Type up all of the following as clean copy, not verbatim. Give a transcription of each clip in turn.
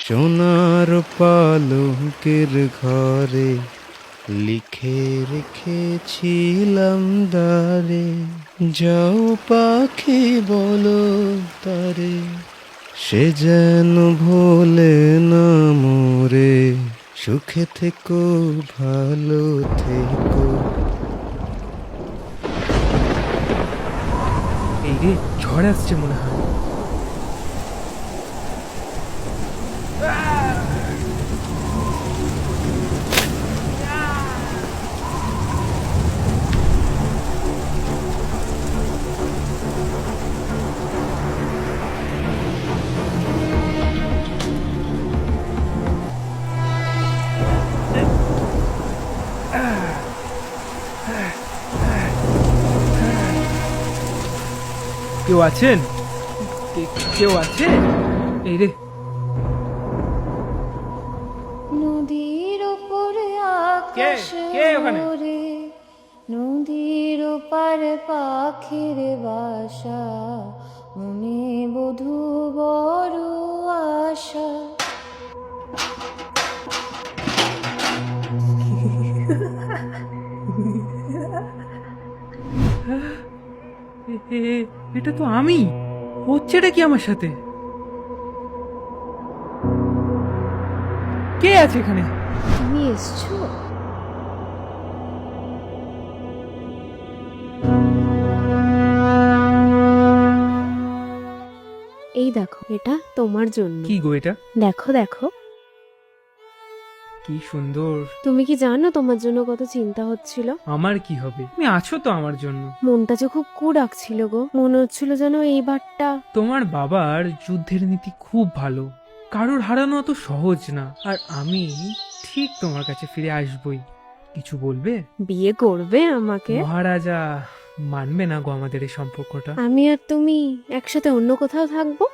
সোনার পালঙ্কের ঘরে লিখে রেখেছিলাম দ্বারে, যাও পাখি বলো তারে, সে যেন ভোলে না মোরে, সুখে থেকো ভালো থেকো। এই রে, ঝড় আসছে মনে হয়। কেউ আছেন? কেউ আছে? এই রে, নদীর ওপরে আকাশ কে ওখানে? ওরে, নদীর ওপার পাখির বাসা, মনে বধূ বড় আশা। এটা তো আমি। হচ্ছেটা কি আমার সাথে? কে আছে এখানে? তুমি এসছো? এই দেখো, এটা তোমার জন্য। কি গো এটা? দেখো দেখো, কি সুন্দর। তুমি কি জানো তোমার জন্য কত চিন্তা হচ্ছিল? আমার কি হবে? তুমি আছো তো আমার জন্য। মনটা যে খুব ডাকছিল গো, মনে হচ্ছিল যেন এইবারটা। তোমার বাবার যুদ্ধের নীতি খুব ভালো, কারোর হারানো অত সহজ না। আর আমি ঠিক তোমার কাছে ফিরে আসবই। কিছু বলবে? বিয়ে করবে আমাকে? মহারাজা মানবে না গো আমাদের এই সম্পর্কটা। আমি আর তুমি একসাথে অন্য কোথাও থাকবো?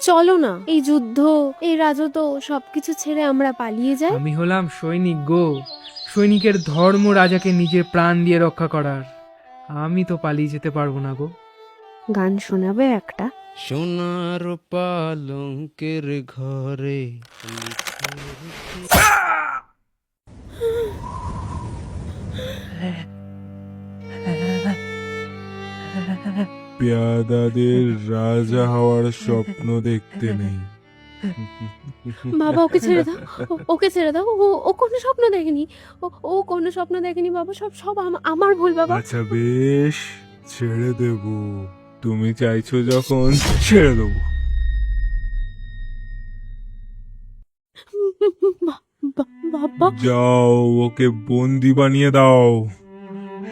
চলো না, এই যুদ্ধ, এই রাজত্ব সবকিছু ছেড়ে আমরা পালিয়ে যাই। আমি হলাম সৈনিক গো, সৈনিকের ধর্ম রাজাকে নিজের প্রাণ দিয়ে রক্ষা করার। আমি তো পালিয়ে যেতে পারবো না গো। গান শোনাবে একটা? সোনার পালঙ্কের ঘরে পেয়াদাদের রাজা হওয়ার স্বপ্ন দেখতে নেই। বাবা, ওকে ছেড়ে দাও, ওকে ছেড়ে দাও। ও কোনো স্বপ্ন দেখেনি, ও কোনো স্বপ্ন দেখেনি বাবা। সব সব আমার ভুল বাবা। আচ্ছা বেশ, ছেড়ে দেব। তুমি চাইছো যখন ছেড়ে দেবো। বাবা, যাও, ওকে বন্দি বানিয়ে দাও,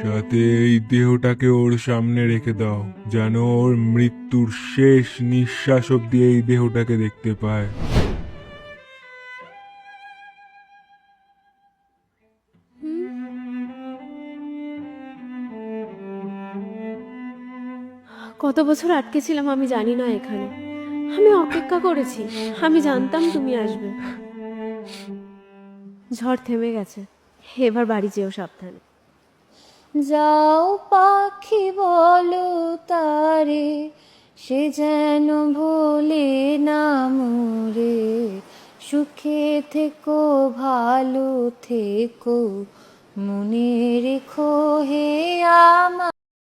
সাথে এই দেহটাকে ওর সামনে রেখে দাও, যেন ওর মৃত্যুর শেষ নিঃশ্বাস অব্দি এই দেহটাকে দেখতে পায়। কত বছর আটকে ছিলাম আমি জানি না এখানে। আমি অপেক্ষা করেছি, আমি জানতাম তুমি আসবে। ঝড় থেমে গেছে, এবার বাড়ি যেও সাবধানে। যাও পাখি বলো তারে, সে যেন ভোলে না মোরে, সুখে থেকো ভালো থেকো, মনে রেখো হে আমার।